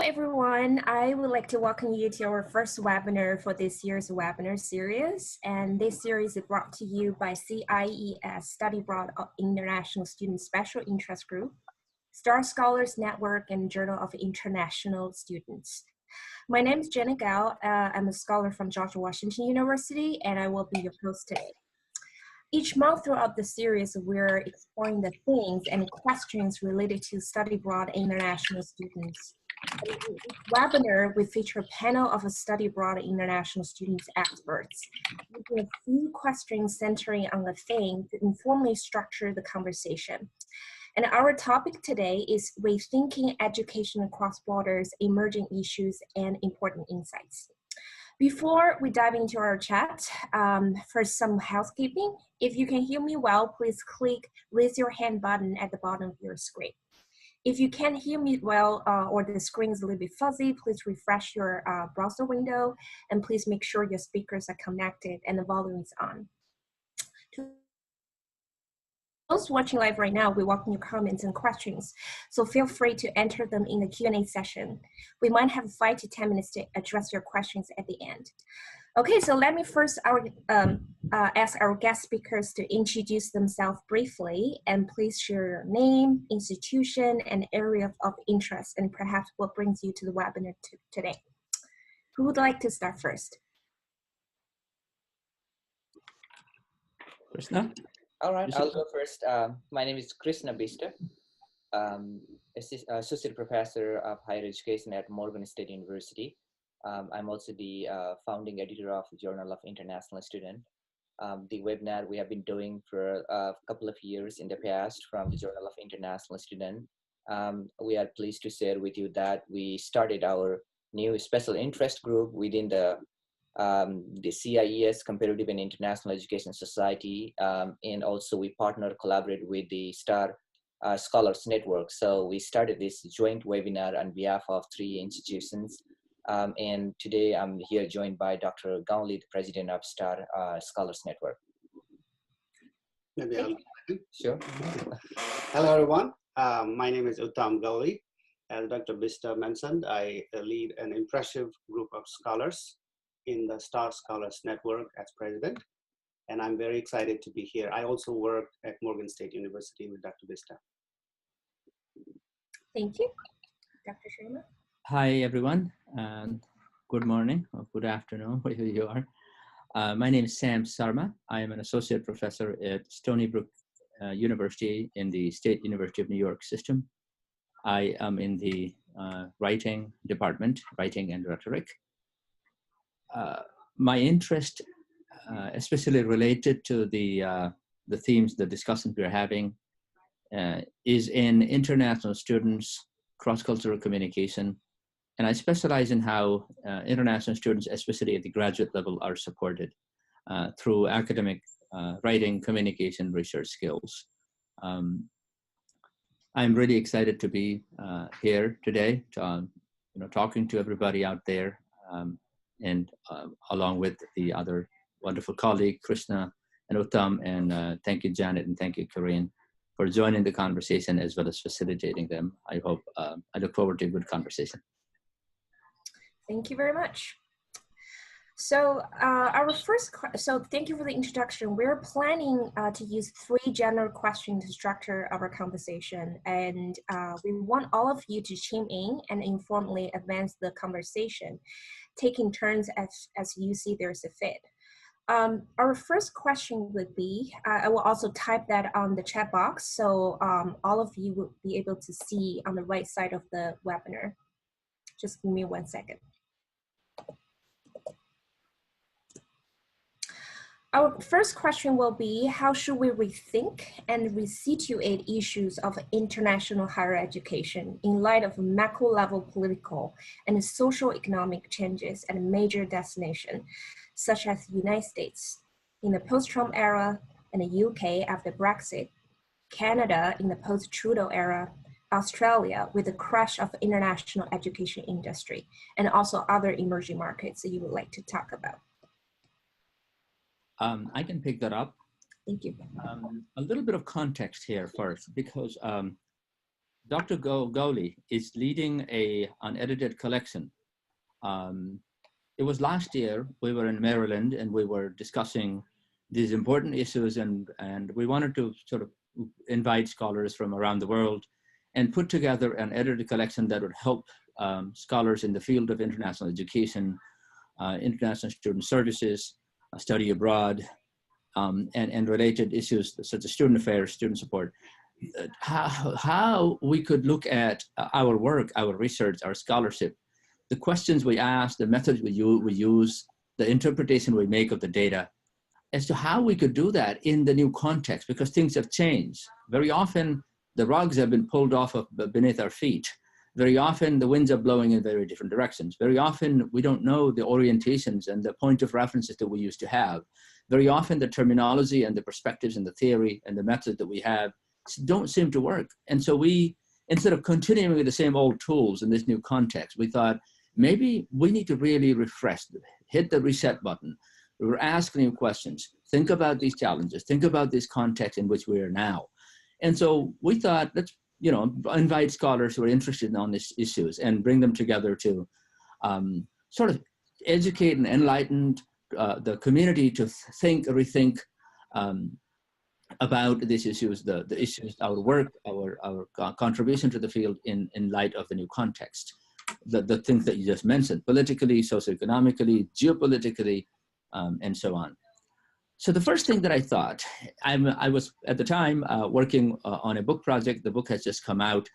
Everyone. I would like to welcome you to our first webinar for this year's webinar series. And this series is brought to you by CIES, Study Abroad International Student Special Interest Group, Star Scholars Network, and Journal of International Students. My name is Jenna Gao. I'm a scholar from George Washington University, and I will be your host today. Each month throughout the series, we're exploring the themes and questions related to study abroad international students. In each webinar, we feature a panel of study abroad international students experts, using a few questions centering on a theme to informally structure the conversation. And our topic today is Rethinking Education Across Borders, Emerging Issues and Important Insights. Before we dive into our chat, for some housekeeping, if you can hear me well, please click raise your hand button at the bottom of your screen. If you can't hear me well or the screen is a little bit fuzzy, please refresh your browser window and please make sure your speakers are connected and the volume is on. To those watching live right now, we welcome your comments and questions, so feel free to enter them in the Q&A session. We might have 5 to 10 minutes to address your questions at the end. Okay, so let me first ask our guest speakers to introduce themselves briefly, and please share your name, institution, and area of interest, and perhaps what brings you to the webinar today. Who would like to start first? Krishna? All right, I'll go first. My name is Krishna Bista, Associate Professor of Higher Education at Morgan State University. I'm also the founding editor of the Journal of International Student. The webinar we have been doing for a couple of years in the past from the Journal of International Student. We are pleased to share with you that we started our new special interest group within the CIES, Comparative and International Education Society, and also we collaborate with the Star Scholars Network. So we started this joint webinar on behalf of 3 institutions. And today I'm here joined by Dr. Gauli, the president of Star Scholars Network. Maybe I'll Sure. Hello, everyone. My name is Uttam Gauli. As Dr. Bista mentioned, I lead an impressive group of scholars in the Star Scholars Network as president, and I'm very excited to be here. I also work at Morgan State University with Dr. Bista. Thank you. Dr. Sharma? Hi, everyone. Good morning or good afternoon, wherever you are. My name is Sam Sarma. I am an associate professor at Stony Brook University in the State University of New York system. I am in the writing department, writing and rhetoric. My interest, especially related to the themes, the discussions we're having, is in international students, cross-cultural communication, and I specialize in how international students, especially at the graduate level, are supported through academic writing, communication, research skills. I'm really excited to be here today, talking to everybody out there, and along with the other wonderful colleague, Krishna and Uttam, and thank you, Janet, and thank you, Corinne, for joining the conversation as well as facilitating them. I look forward to a good conversation. Thank you very much. So thank you for the introduction. We're planning to use 3 general questions to structure our conversation, and we want all of you to chime in and informally advance the conversation, taking turns as you see there's a fit. Our first question would be, I will also type that on the chat box, so all of you will be able to see on the right side of the webinar. Just give me 1 second. Our first question will be, how should we rethink and resituate issues of international higher education in light of macro level political and social economic changes at a major destination, such as the United States in the post-Trump era, and the UK after Brexit, Canada in the post-Trudeau era, Australia with the crash of the international education industry, and also other emerging markets that you would like to talk about? I can pick that up. Thank you. A little bit of context here first, because Dr. Gowley is leading a unedited collection. It was last year, we were in Maryland and we were discussing these important issues, and we wanted to sort of invite scholars from around the world and put together an edited collection that would help scholars in the field of international education, international student services, study abroad, and related issues such as student affairs, student support, how we could look at our work, our research, our scholarship, the questions we ask, the methods we use, the interpretation we make of the data, as to how we could do that in the new context, because things have changed. Very often, the rugs have been pulled off of beneath our feet. Very often, the winds are blowing in very different directions. Very often, we don't know the orientations and the point of references that we used to have. Very often, the terminology and the perspectives and the theory and the method that we have don't seem to work. And so we, instead of continuing with the same old tools in this new context, we thought, maybe we need to really refresh, hit the reset button. We were asking new questions, think about these challenges, think about this context in which we are now. And so we thought, let's invite scholars who are interested on these issues and bring them together to sort of educate and enlighten the community to think, rethink about these issues, the issues, our work, our contribution to the field in light of the new context. The things that you just mentioned, politically, socioeconomically, geopolitically, and so on. So the first thing that I thought, I was at the time working on a book project. The book has just come out,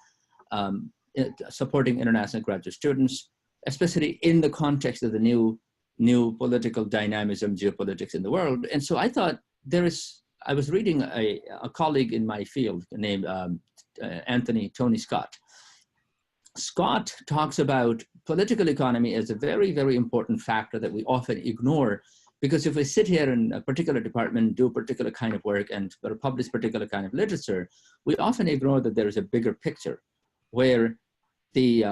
supporting international graduate students, especially in the context of the new political dynamism, geopolitics in the world. And so I thought I was reading a colleague in my field named Tony Scott. Scott talks about political economy as a very, very important factor that we often ignore, because if we sit here in a particular department, do a particular kind of work and publish particular kind of literature, we often ignore that there is a bigger picture where the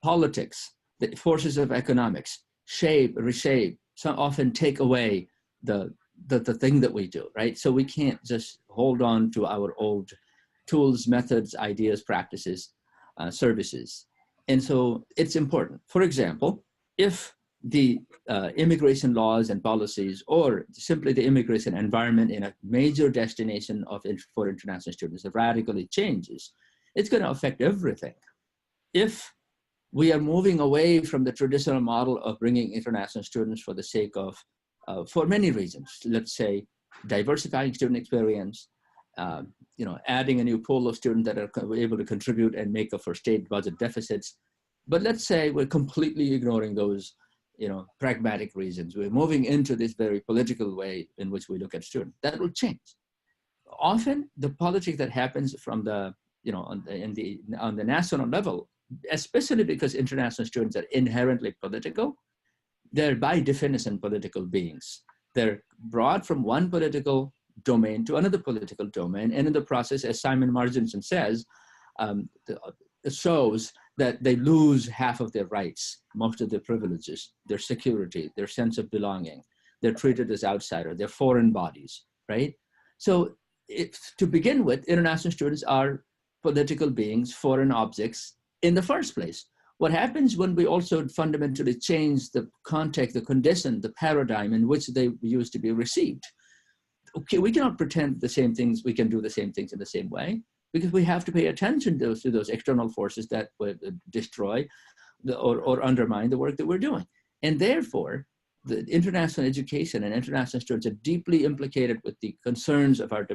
politics, the forces of economics shape, reshape, so often take away the thing that we do, right? So we can't just hold on to our old tools, methods, ideas, practices, services. And so it's important. For example, if the immigration laws and policies, or simply the immigration environment in a major destination for international students radically changes, it's going to affect everything. If we are moving away from the traditional model of bringing international students for the sake of, for many reasons, let's say diversifying student experience, adding a new pool of students that are able to contribute and make up for state budget deficits. But let's say we're completely ignoring those, pragmatic reasons. We're moving into this very political way in which we look at students. That will change. Often the politics that happens from the, on the national level, especially because international students are inherently political, they're by definition political beings. They're brought from one political domain to another political domain, and in the process, as Simon Marginson says, it shows that they lose half of their rights, most of their privileges, their security, their sense of belonging. They're treated as outsiders, they're foreign bodies, right? So to begin with, international students are political beings, foreign objects in the first place. What happens when we also fundamentally change the context, the condition, the paradigm in which they used to be received? Okay, we cannot pretend the same things, we can do the same things in the same way, because we have to pay attention to those external forces that would destroy or undermine the work that we're doing. And therefore, the international education and international students are deeply implicated with the concerns of our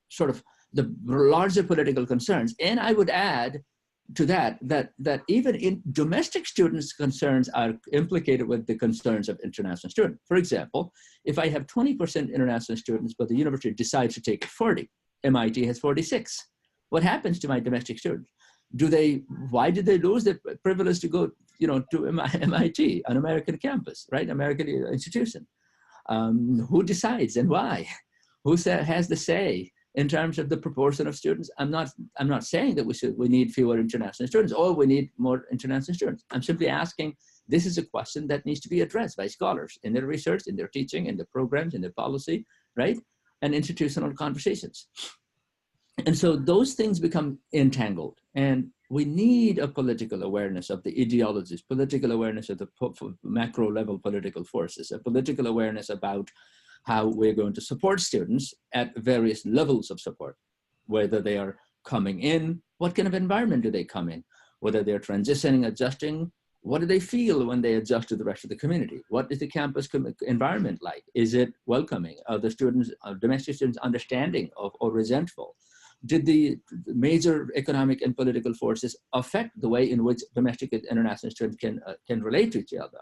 sort of the larger political concerns. And I would add to that even in domestic students' concerns are implicated with the concerns of international students. For example, if I have 20% international students, but the university decides to take 40, MIT has 46. What happens to my domestic students? Why did they lose the privilege to go, to MIT, an American campus, right? American institution. Who decides and why? Who has the say in terms of the proportion of students? I'm not saying that we need fewer international students or we need more international students. I'm simply asking, this is a question that needs to be addressed by scholars in their research, in their teaching, in their programs, in their policy, right? And institutional conversations. And so those things become entangled. And we need a political awareness of the ideologies, political awareness of the macro level political forces, a political awareness about how we're going to support students at various levels of support, whether they are coming in, what kind of environment do they come in, whether they're transitioning, adjusting, what do they feel when they adjust to the rest of the community? What is the campus environment like? Is it welcoming? Are the students, domestic students understanding of or resentful? Did the major economic and political forces affect the way in which domestic and international students can relate to each other,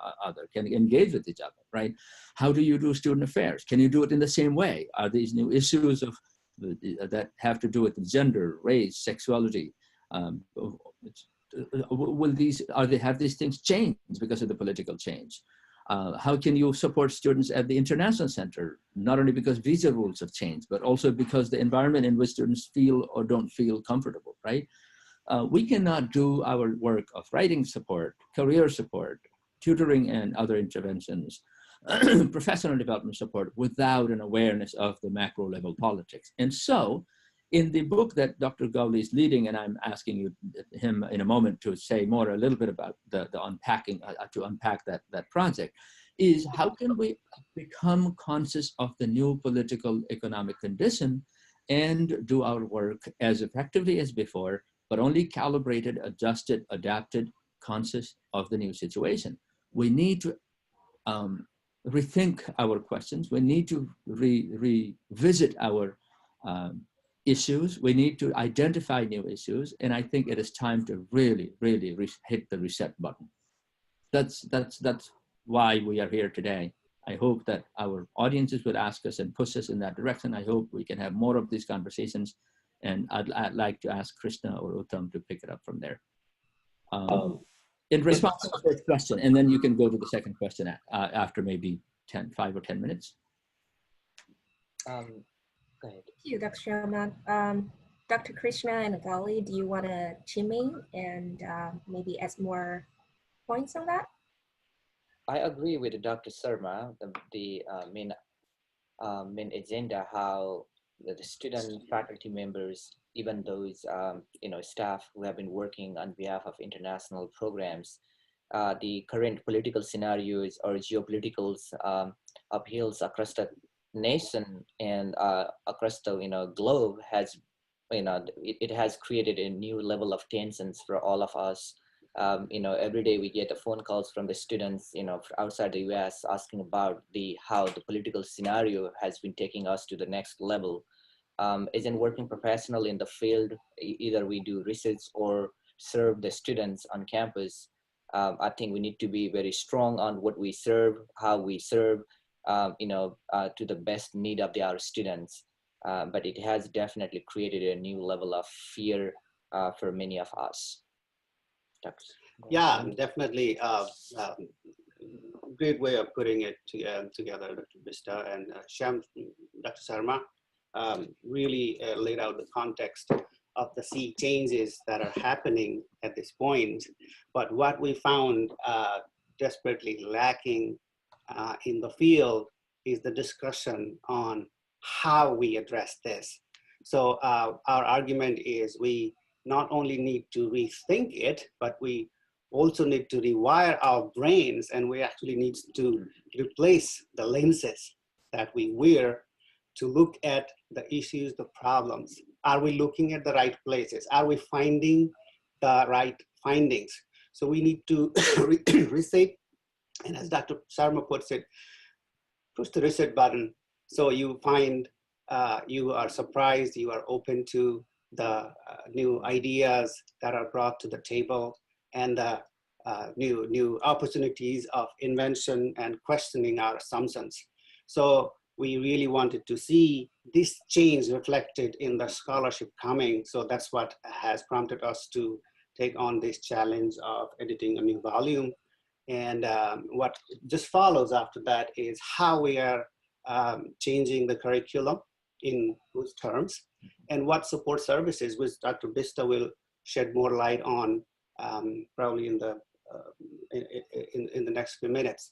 can engage with each other, right? How do you do student affairs? Can you do it in the same way? Are these new issues of that have to do with gender, race, sexuality? Have these things changed because of the political change? How can you support students at the International Center, not only because visa rules have changed, but also because the environment in which students feel or don't feel comfortable, right? We cannot do our work of writing support, career support, tutoring and other interventions, professional development support without an awareness of the macro level politics. And so in the book that Dr. Gowley is leading, and I'm asking him in a moment to say a little bit about the unpacking, to unpack that project, is how can we become conscious of the new political economic condition and do our work as effectively as before, but only calibrated, adjusted, adapted, conscious of the new situation. We need to rethink our questions. We need to revisit our issues. We need to identify new issues. And I think it is time to really hit the reset button. That's why we are here today. I hope that our audiences will ask us and push us in that direction. I hope we can have more of these conversations. And I'd like to ask Krishna or Uttam to pick it up from there. In response to the first question, and then you can go to the second question after maybe 5 or 10 minutes. Go ahead. Thank you, Dr. Sharma. Dr. Krishna and Gali, do you want to chime in and maybe add more points on that? I agree with Dr. Sharma, the main agenda, how the student faculty members, even those staff who have been working on behalf of international programs, the current political scenarios or geopolitical upheavals across the nation and across the globe has it has created a new level of tensions for all of us. Every day we get phone calls from the students outside the US asking about how the political scenario has been taking us to the next level. As in working professional in the field, either we do research or serve the students on campus, I think we need to be very strong on what we serve, how we serve, to the best need of our students. But it has definitely created a new level of fear for many of us. Yeah, definitely. Great way of putting it together, Dr. Bista and Dr. Sharma. Really laid out the context of the sea changes that are happening at this point. But what we found desperately lacking in the field is the discussion on how we address this. So our argument is we not only need to rethink it, but we also need to rewire our brains, and we actually need to replace the lenses that we wear to look at the issues, the problems. Are we looking at the right places? Are we finding the right findings? So we need to reset, and as Dr. Sharma puts it, push the reset button so you find you are surprised, you are open to the new ideas that are brought to the table and the new opportunities of invention and questioning our assumptions. So we really wanted to see this change reflected in the scholarship coming. So that's what has prompted us to take on this challenge of editing a new volume. And what just follows after that is how we are changing the curriculum in those terms, and what support services, which Dr. Bista will shed more light on probably in the next few minutes.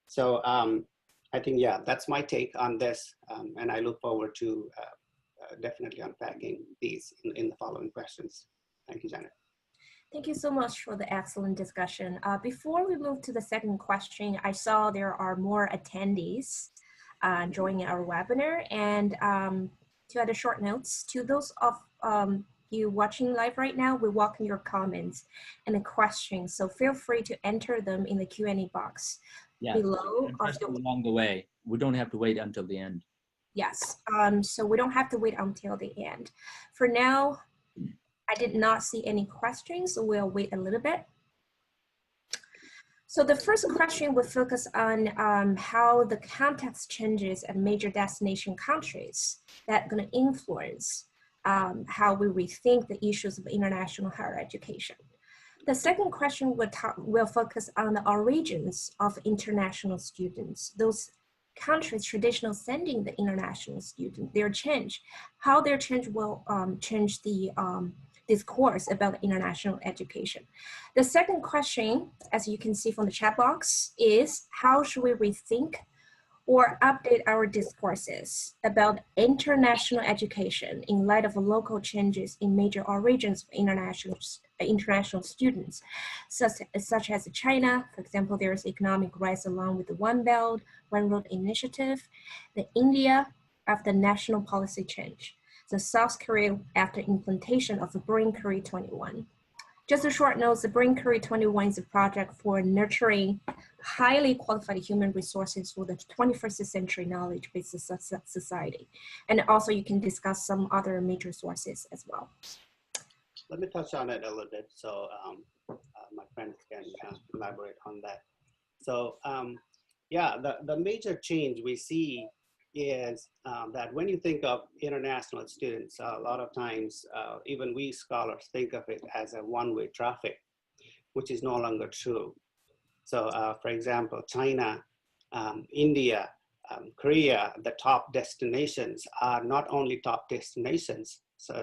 So I think, yeah, that's my take on this, and I look forward to definitely unpacking these in the following questions. Thank you, Janet. Thank you so much for the excellent discussion. Before we move to the second question, I saw there are more attendees joining our webinar, and to add a short notes to those of you watching live right now, we welcome your comments and the questions. So feel free to enter them in the Q&A box below. Along the way, we don't have to wait until the end. Yes, so we don't have to wait until the end. For now, I did not see any questions, so we'll wait a little bit. So the first question will focus on how the context changes at major destination countries that are going to influence how we rethink the issues of international higher education. The second question will focus on the origins of international students, those countries traditionally sending the international student, their change, how their change will change the discourse about international education. The second question, as you can see from the chat box, is how should we rethink or update our discourses about international education in light of local changes in major origins of international students, such as China. For example, there is economic rise along with the One Belt, One Road initiative, the India after national policy change, the South Korea after implementation of the Brain Curry 21. Just a short note, the Brain Curry 21 is a project for nurturing highly qualified human resources for the 21st century knowledge-based society. And also you can discuss some other major sources as well. Let me touch on it a little bit so my friends can elaborate on that. So yeah, the major change we see is that when you think of international students, a lot of times, even we scholars think of it as a one-way traffic, which is no longer true. So for example, China, India, Korea, the top destinations are not only top destinations,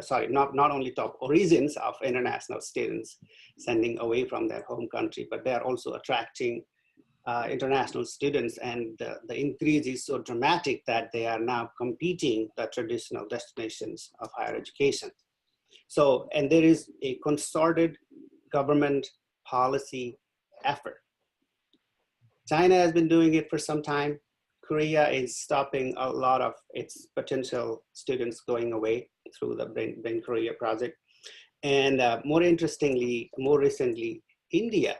not only top origins of international students sending away from their home country, but they are also attracting international students, and the increase is so dramatic that they are now competing the traditional destinations of higher education. So, and there is a concerted government policy effort. China has been doing it for some time. Korea is stopping a lot of its potential students going away through the Brain Korea project. And more interestingly, more recently, India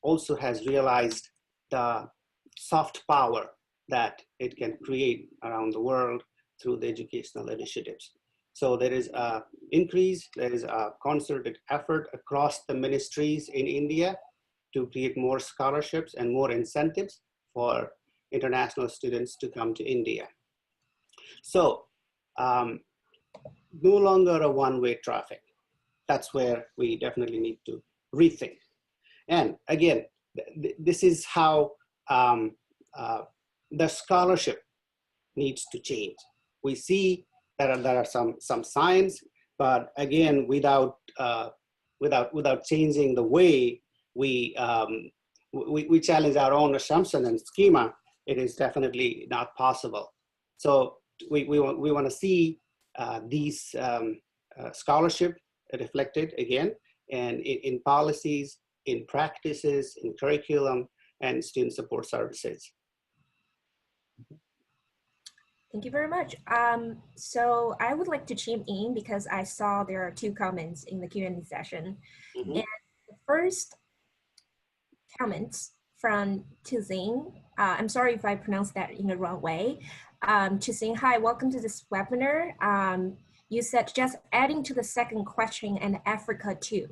also has realized the soft power that it can create around the world through the educational initiatives. So there is an increase, there is a concerted effort across the ministries in India to create more scholarships and more incentives for international students to come to India. So no longer a one-way traffic. That's where we definitely need to rethink. And again, this is how the scholarship needs to change. We see that there are some signs, but again, without changing the way we challenge our own assumption and schema, it is definitely not possible. So we want to see these scholarship reflected again, and in policies, in practices, in curriculum, and student support services. Thank you very much. So I would like to chime in because I saw there are 2 comments in the Q&A session. Mm-hmm. And the first comment from Tuzing, I'm sorry if I pronounced that in the wrong way. Tuzing, hi, welcome to this webinar. You said just adding to the second question and Africa too.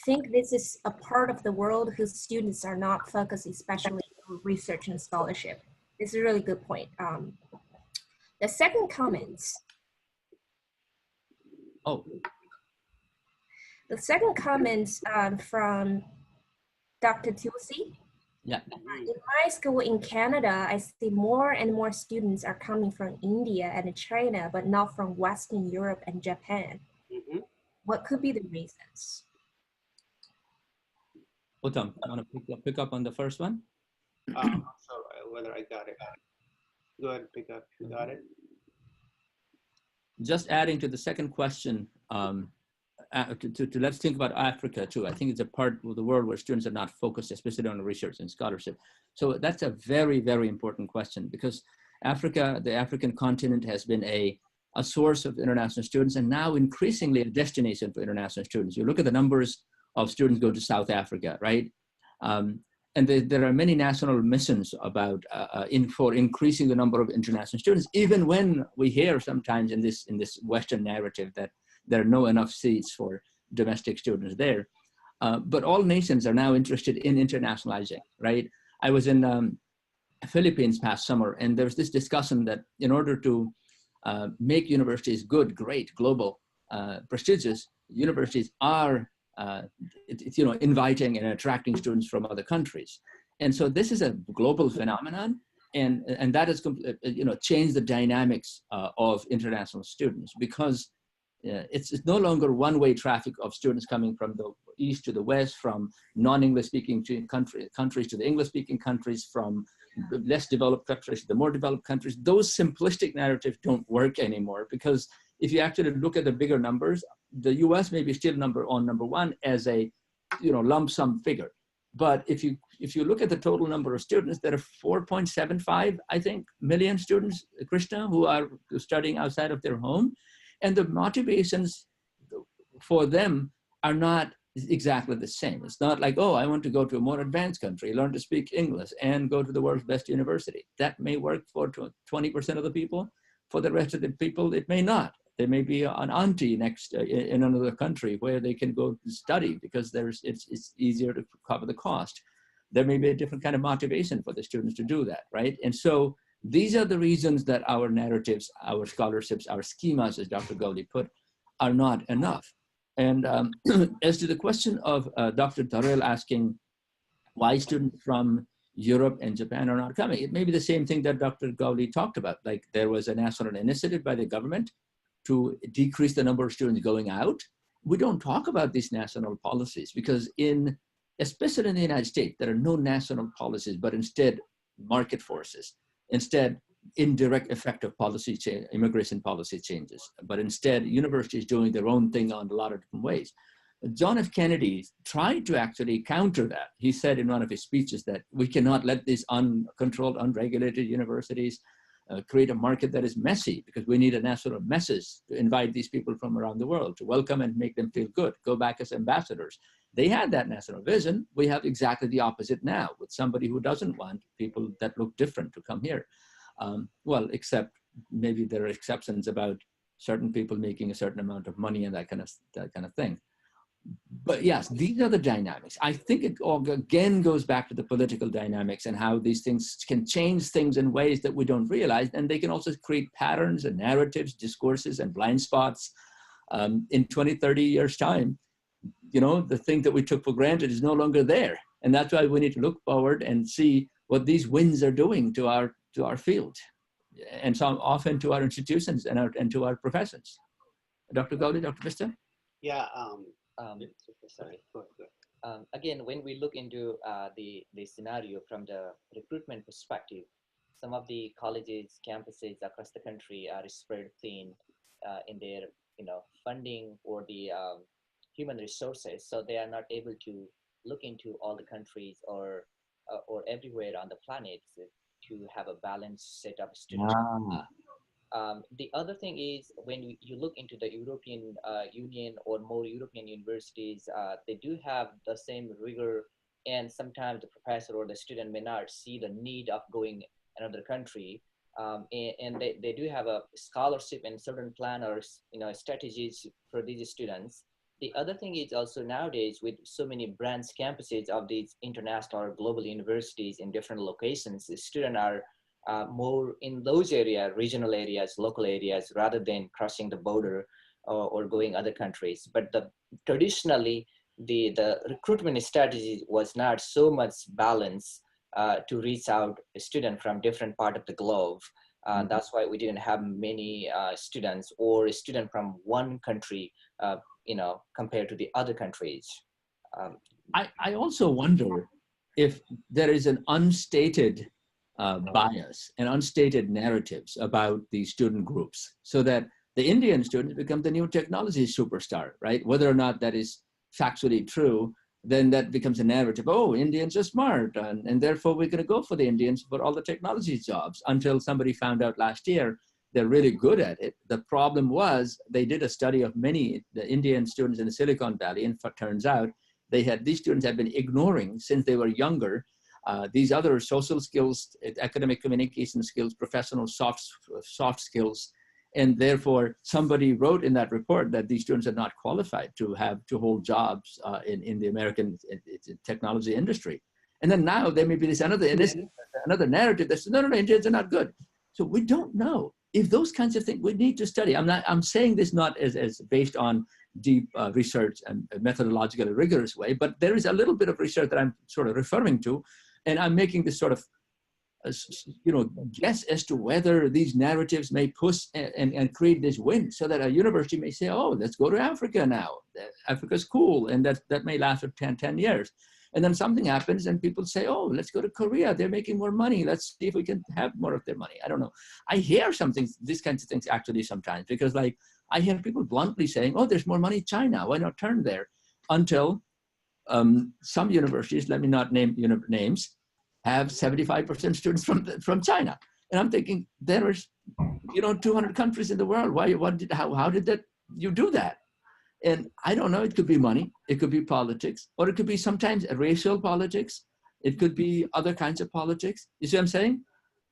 Think this is a part of the world whose students are not focused especially on research and scholarship. This is a really good point. The second comment. The second comment from Dr. Tulsi. Yeah. In my school in Canada, I see more and more students are coming from India and China, but not from Western Europe and Japan. Mm-hmm. What could be the reasons? Uttam, you want to pick up on the first one? I'm not sure whether I got it. Go ahead, pick up. You got it? just adding to the second question, let's think about Africa too. I think it's a part of the world where students are not focused, especially on research and scholarship. So that's a very, very important question, because Africa, the African continent, has been a source of international students, and now increasingly a destination for international students. You look at the numbers of students go to South Africa, right? And there are many national missions about for increasing the number of international students, even when we hear sometimes in this Western narrative that there are no enough seats for domestic students there. But all nations are now interested in internationalizing, right? I was in Philippines past summer, and there was this discussion that in order to make universities good, great, global, prestigious, universities are inviting and attracting students from other countries. And so this is a global phenomenon, and that has changed the dynamics of international students, because it's no longer one-way traffic of students coming from the east to the west, from non-English speaking countries to the English-speaking countries, from the less developed countries to the more developed countries. Those simplistic narratives don't work anymore, because if you actually look at the bigger numbers, the US may be still number one as a lump sum figure. But if you look at the total number of students, there are 4.75, I think, million students, Krishna, who are studying outside of their home. And the motivations for them are not exactly the same. It's not like, oh, I want to go to a more advanced country, learn to speak English, and go to the world's best university. That may work for 20% of the people. For the rest of the people, it may not. There may be an auntie next in another country where they can go study because it's easier to cover the cost. There may be a different kind of motivation for the students to do that, right? And so these are the reasons that our narratives, our scholarships, our schemas, as Dr. Gowdy put, are not enough. And as to the question of Dr. Tarel asking why students from Europe and Japan are not coming, it may be the same thing that Dr. Gowdy talked about. Like, there was a national initiative by the government to decrease the number of students going out. We don't talk about these national policies because especially in the United States, there are no national policies, but instead market forces. Instead, indirect effect of immigration policy changes. But instead, universities doing their own thing on a lot of different ways. John F. Kennedy tried to actually counter that. He said in one of his speeches that we cannot let these uncontrolled, unregulated universities create a market that is messy, because we need a national message to invite these people from around the world, to welcome and make them feel good, go back as ambassadors. They had that national vision. We have exactly the opposite now, with somebody who doesn't want people that look different to come here. Well, except maybe there are exceptions about certain people making a certain amount of money and that kind of thing. But yes, these are the dynamics. I think it all again goes back to the political dynamics and how these things can change things in ways that we don't realize. And they can also create patterns and narratives, discourses, and blind spots. In 20, 30 years' time, the thing that we took for granted is no longer there. And that's why we need to look forward and see what these winds are doing to our field, and so often to our institutions and to our professions. Dr. Gowdy, Dr. Vista? Yeah. Sorry. Again, when we look into the scenario from the recruitment perspective, some of the colleges, campuses across the country are spread thin in their funding or the human resources, so they are not able to look into all the countries or everywhere on the planet to have a balanced set of students. The other thing is, when you look into the European Union or more European universities, they do have the same rigor, and sometimes the professor or the student may not see the need of going another country, and they do have a scholarship and certain plan or strategies for these students. The other thing is also, nowadays, with so many branch campuses of these international or global universities in different locations, the students are more in those areas, regional areas, local areas, rather than crossing the border or going other countries. But traditionally, the recruitment strategy was not so much balanced to reach out a student from different part of the globe. That's why we didn't have many students or a student from one country, compared to the other countries. I also wonder if there is an unstated bias and unstated narratives about these student groups, so that the Indian students become the new technology superstar, right? Whether or not that is factually true, then that becomes a narrative. Oh, Indians are smart, and therefore we're going to go for the Indians for all the technology jobs, until somebody found out last year they're really good at it. The problem was they did a study of many the Indian students in the Silicon Valley, and it turns out these students had been ignoring since they were younger these other social skills, academic communication skills, professional soft skills. And therefore, somebody wrote in that report that these students are not qualified to hold jobs in the American technology industry. And then now there may be this another narrative that says, no, Indians are not good. So we don't know. If those kinds of things we need to study. I'm saying this not as based on deep research and a methodological rigorous way, but there is a little bit of research that I'm sort of referring to, and I'm making this sort of guess as to whether these narratives may push and create this wind, so that a university may say, oh, let's go to Africa now. Africa's cool, and that may last for 10 years. And then something happens and people say, oh, let's go to Korea. They're making more money. Let's see if we can have more of their money. I don't know. I hear these kinds of things actually sometimes, because like I hear people bluntly saying, oh, there's more money in China. Why not turn there? Until some universities, let me not name names, have 75% students from China. And I'm thinking, there is 200 countries in the world. How did you do that? And I don't know, it could be money, it could be politics, or it could be sometimes racial politics. It could be other kinds of politics. You see what I'm saying?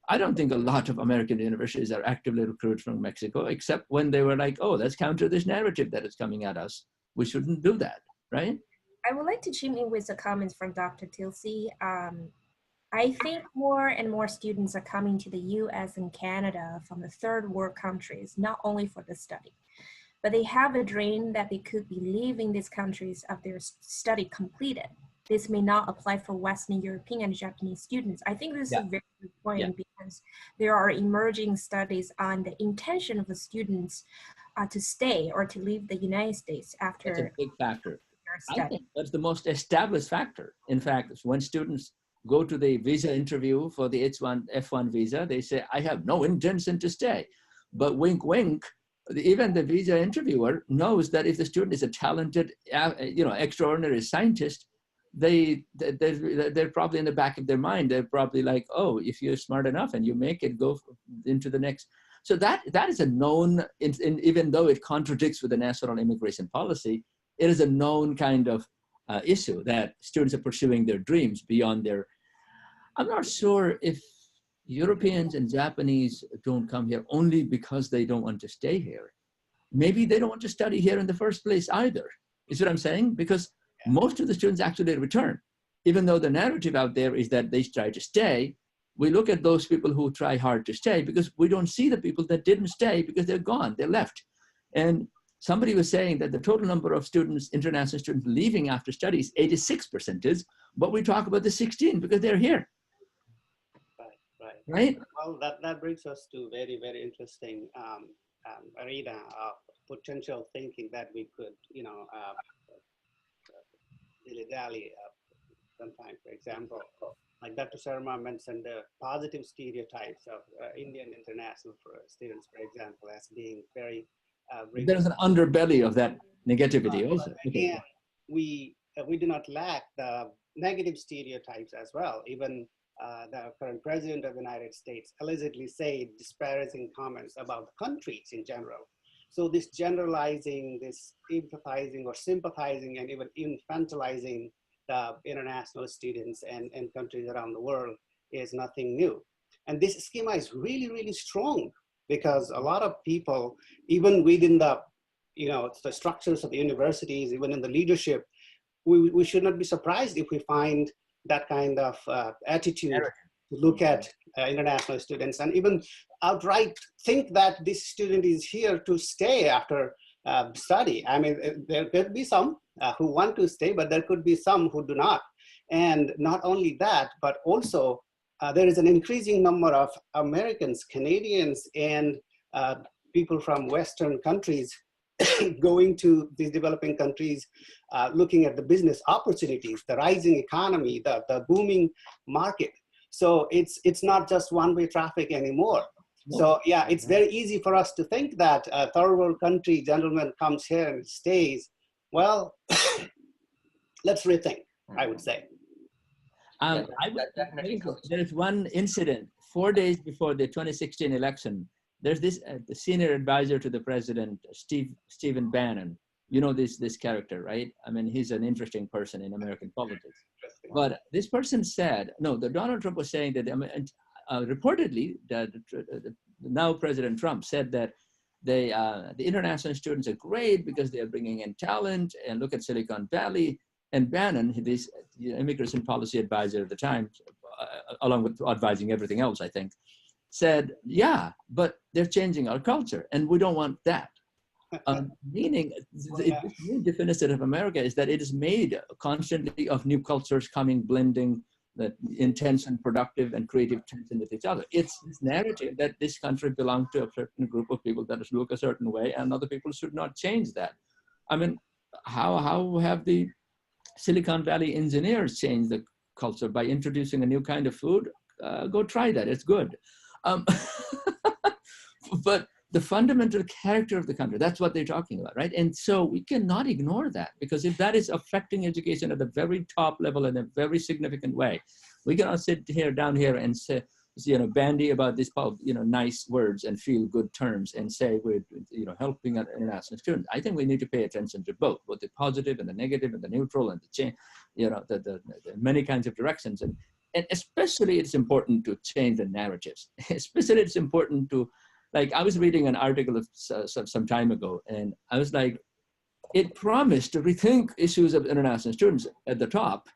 I don't think a lot of American universities are actively recruited from Mexico, except when they were like, oh, let's counter this narrative that is coming at us. We shouldn't do that, right? I would like to chime in with the comments from Dr. Tilsey. I think more and more students are coming to the US and Canada from the third world countries, not only for the study, but they have a dream that they could be leaving these countries after their study completed. This may not apply for Western European and Japanese students. I think this is a very good point, because there are emerging studies on the intention of the students to stay or to leave the United States after. That's a big factor. I think that's the most established factor. In fact, when students go to the visa interview for the F1 visa, they say, I have no intention to stay. But wink, wink, even the visa interviewer knows that if the student is a talented, extraordinary scientist, they're probably in the back of their mind. They're probably like, oh, if you're smart enough and you make it, go into the next. So that is a known, even though it contradicts with the national immigration policy, it is a known kind of issue that students are pursuing their dreams beyond their. I'm not sure if Europeans and Japanese don't come here only because they don't want to stay here. Maybe they don't want to study here in the first place either. You see what I'm saying? Because most of the students actually return. Even though the narrative out there is that they try to stay, we look at those people who try hard to stay because we don't see the people that didn't stay because they're gone, they left. And somebody was saying that the total number of students, international students leaving after studies, 86% is, but we talk about the 16 because they're here. Right? Well, that brings us to very, very interesting arena of potential thinking that we could, dilly-dally sometime. For example, like Dr. Sharma mentioned, the positive stereotypes of Indian international students, for example, as being very. There's an underbelly of that negativity also. Again, we do not lack the negative stereotypes as well. Even the current president of the United States allegedly said disparaging comments about the countries in general. So this generalizing, this empathizing or sympathizing and even infantilizing the international students and countries around the world is nothing new. And this schema is really, really strong because a lot of people, even within the, the structures of the universities, even in the leadership, we should not be surprised if we find that kind of attitude to look at international students and even outright think that this student is here to stay after study. I mean, there could be some who want to stay, but there could be some who do not. And not only that, but also there is an increasing number of Americans, Canadians, and people from Western countries going to these developing countries, looking at the business opportunities, the rising economy, the booming market. So it's not just one-way traffic anymore. So yeah, it's very easy for us to think that a third world country gentleman comes here and stays. Well, let's rethink, I would say. There is one incident 4 days before the 2016 election. There's this the senior advisor to the president, Stephen Bannon. You know this character, right? I mean, he's an interesting person in American politics. But this person said, no, the Donald Trump was saying that, reportedly, that now President Trump said that the international students are great because they are bringing in talent, and look at Silicon Valley. And Bannon, this immigration policy advisor at the time, along with advising everything else, I think, said, yeah, but they're changing our culture, and we don't want that. Meaning, the new definition of America is that it is made constantly of new cultures coming, blending, that intense and productive and creative tension with each other. It's this narrative that this country belongs to a certain group of people that look a certain way, and other people should not change that. I mean, how have the Silicon Valley engineers changed the culture? By introducing a new kind of food? Go try that, it's good. But the fundamental character of the country, that's what they're talking about, right? And so we cannot ignore that, because if that is affecting education at the very top level in a very significant way, we cannot sit down here and say, bandy about this, nice words and feel good terms and say we're, helping our international students. I think we need to pay attention to both the positive and the negative and the neutral and the change, the many kinds of directions. And especially it's important to change the narratives. Especially it's important to, like, I was reading an article of some time ago, and I was like, it promised to rethink issues of international students at the top,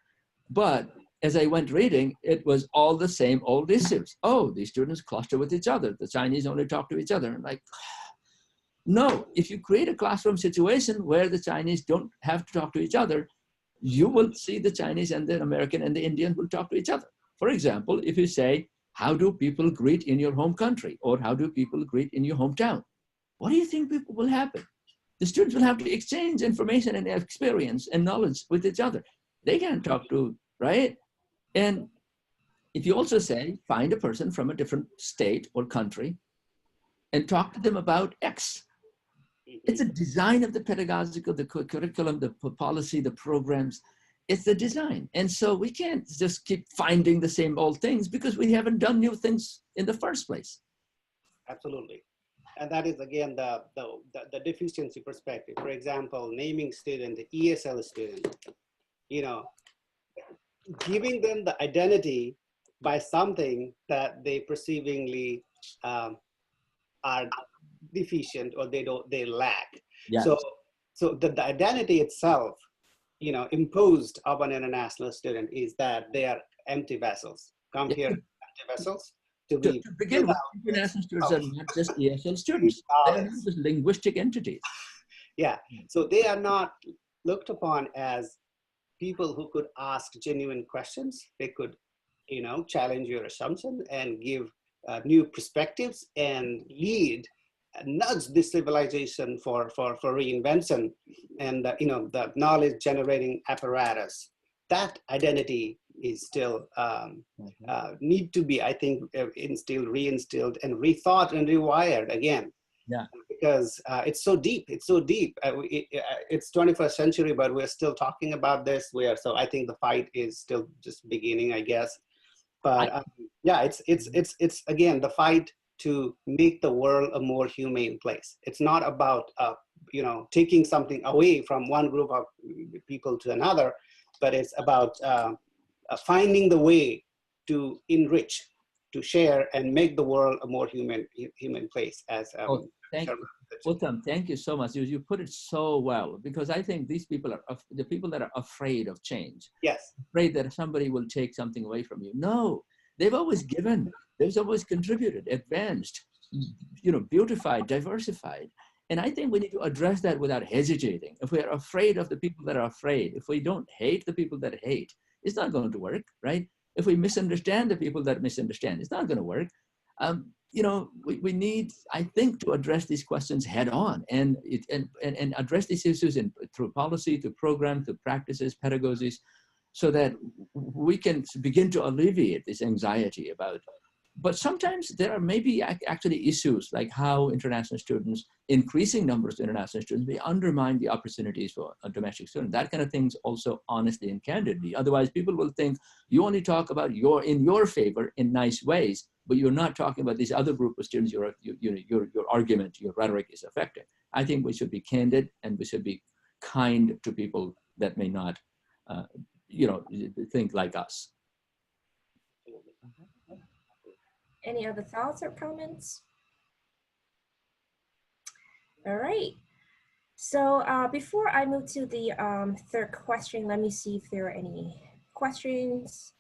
but as I went reading, it was all the same old issues. Oh, these students cluster with each other. The Chinese only talk to each other. And like, no, if you create a classroom situation where the Chinese don't have to talk to each other, you will see the Chinese and the American and the Indian will talk to each other. For example, if you say, how do people greet in your home country? Or how do people greet in your hometown? What do you think people will happen? The students will have to exchange information and experience and knowledge with each other. They can't talk to, right? And if you also say, find a person from a different state or country and talk to them about X. It's a design of the pedagogical, the curriculum, the policy, the programs. It's the design. And so we can't just keep finding the same old things because we haven't done new things in the first place. Absolutely. And that is, again, the deficiency perspective. For example, naming student, the ESL student, giving them the identity by something that they perceivingly are deficient or they lack. Yes. So the identity itself, imposed of an international student is that they are empty vessels. Come here, empty vessels. To begin with, international students are not just ESL students. They're not just linguistic entities. Yeah, so they are not looked upon as people who could ask genuine questions. They could, challenge your assumption and give new perspectives and nudge this civilization for reinvention and the knowledge generating apparatus. That identity is still need to be, I think, instilled, reinstilled, and rethought and rewired again. Yeah, because it's so deep. It's so deep. It's 21st century, but we're still talking about this. So I think the fight is still just beginning, I guess. But yeah, it's again the fight to make the world a more humane place. It's not about taking something away from one group of people to another, but it's about finding the way to enrich, to share, and make the world a more human place. As thank you, Uttam. Thank you so much. You put it so well, because I think these people are the people that are afraid of change. Yes. Afraid that somebody will take something away from you. No, they've always given. They've always contributed, advanced, beautified, diversified. And I think we need to address that without hesitating. If we are afraid of the people that are afraid, if we don't hate the people that hate, it's not going to work, right? If we misunderstand the people that misunderstand, it's not going to work. We need, I think, to address these questions head on and address these issues through policy, through programs, through practices, pedagogies, so that we can begin to alleviate this anxiety about but sometimes there are maybe actually issues like how international students, increasing numbers of international students, may undermine the opportunities for a domestic student. That kind of things also honestly and candidly. Otherwise, people will think you only talk about in your favor in nice ways, but you're not talking about this other group of students your argument, your rhetoric is affecting. I think we should be candid and we should be kind to people that may not, think like us. Any other thoughts or comments? All right. So before I move to the third question, let me see if there are any questions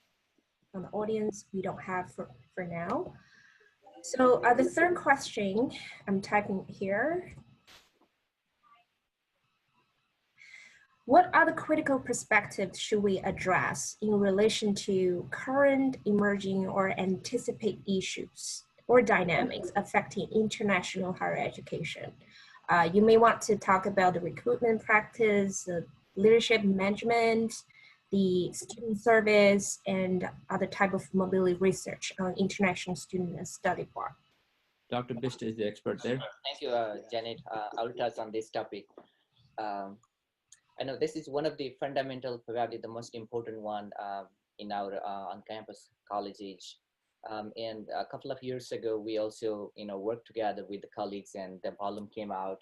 from the audience we don't have for now. So the third question, I'm typing here. What other critical perspectives should we address in relation to current, emerging, or anticipate issues or dynamics affecting international higher education? You may want to talk about the recruitment practice, leadership management, the student service, and other type of mobility research on international student and study abroad. Dr. Bista is the expert there. Thank you, Janet. I'll touch on this topic. I know this is one of the fundamental, probably the most important one in our on-campus colleges. And a couple of years ago, we also, worked together with the colleagues, and the volume came out,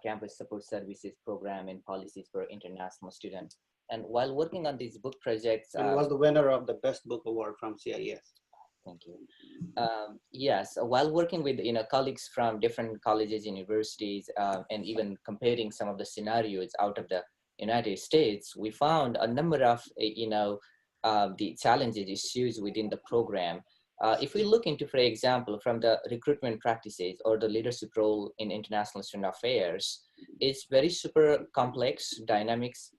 Campus Support Services Program and Policies for International Students. And while working on these book projects, it was the winner of the Best Book Award from CIES. Thank you. Yes, while working with colleagues from different colleges, universities, and even comparing some of the scenarios out of the United States, we found a number of the challenges, issues within the program. If we look into, for example, from the recruitment practices or the leadership role in international student affairs, it's very super complex dynamics,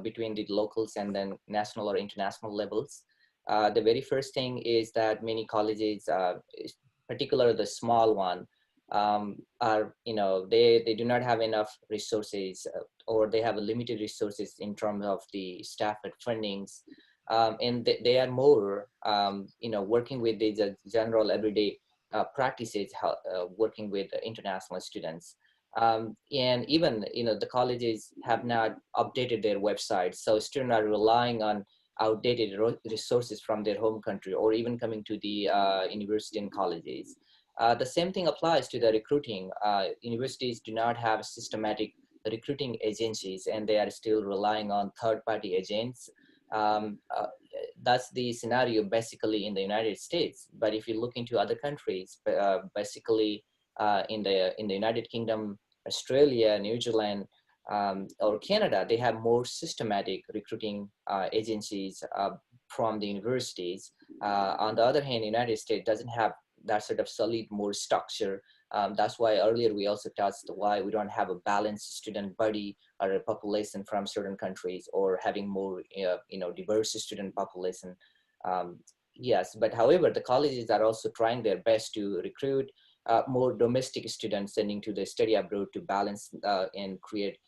between the locals and then national or international levels. The very first thing is that many colleges, particularly the small one, are, they do not have enough resources, or they have limited resources in terms of the staff and fundings. And they are more, working with the general everyday practices, working with international students. And even, the colleges have not updated their websites. So students are relying on outdated resources from their home country, or even coming to the university and colleges. The same thing applies to the recruiting. Universities do not have systematic recruiting agencies, and they are still relying on third-party agents. That's the scenario basically in the United States. But if you look into other countries, basically in the United Kingdom, Australia, New Zealand, or Canada, they have more systematic recruiting agencies from the universities. On the other hand, the United States doesn't have that sort of solid, more structure. That's why earlier we also touched why we don't have a balanced student body or a population from certain countries, or having more, diverse student population. Yes, but however, the colleges are also trying their best to recruit more domestic students, sending to the study abroad to balance and create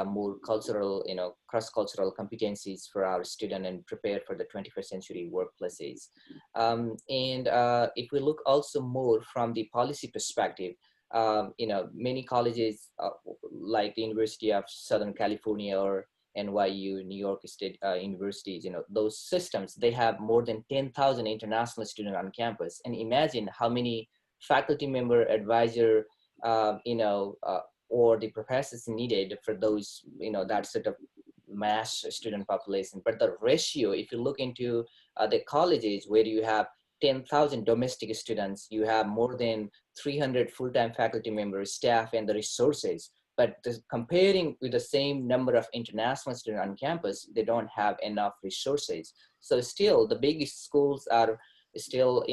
more cultural, cross-cultural competencies for our students and prepare for the 21st century workplaces. And if we look also more from the policy perspective, many colleges like the University of Southern California or NYU, New York State universities, those systems, they have more than 10,000 international students on campus. And imagine how many faculty member, advisor, or the professors needed for those, that sort of mass student population. But the ratio, if you look into the colleges where you have 10,000 domestic students, you have more than 300 full-time faculty members, staff, and the resources. But comparing with the same number of international students on campus, they don't have enough resources. So still, the big schools are still,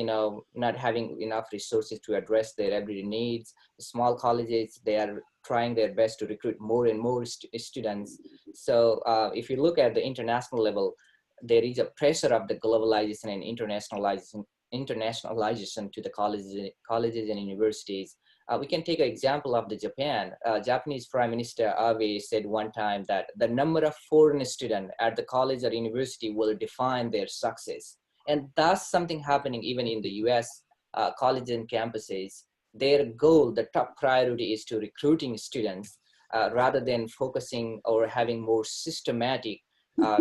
not having enough resources to address their everyday needs. Small colleges, they are trying their best to recruit more and more students. So if you look at the international level, there is a pressure of the globalization and internationalization to the colleges and universities. We can take an example of the Japan. Japanese Prime Minister Abe said one time that the number of foreign students at the college or university will define their success. And that's something happening even in the US. colleges and campuses, their goal, the top priority is to recruiting students rather than focusing or having more systematic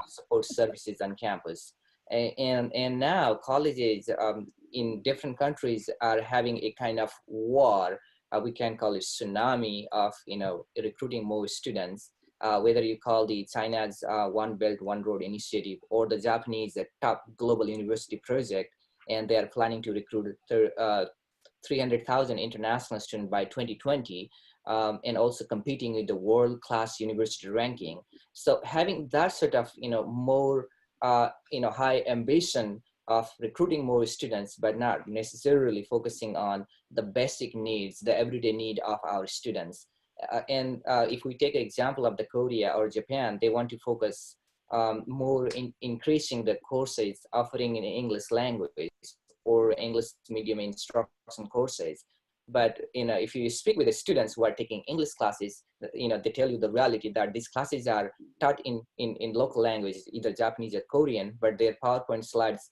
support services on campus. And now colleges in different countries are having a kind of war, we can call it tsunami of recruiting more students. Whether you call the China's One Belt One Road initiative or the Japanese top global university project, and they are planning to recruit 300,000 international students by 2020, and also competing with the world-class university ranking. So having that sort of more high ambition of recruiting more students, but not necessarily focusing on the basic needs, the everyday need of our students. And if we take an example of the Korea or Japan, they want to focus more in increasing the courses offering in English language or English medium instruction courses. But if you speak with the students who are taking English classes, they tell you the reality that these classes are taught in local languages, either Japanese or Korean, but their PowerPoint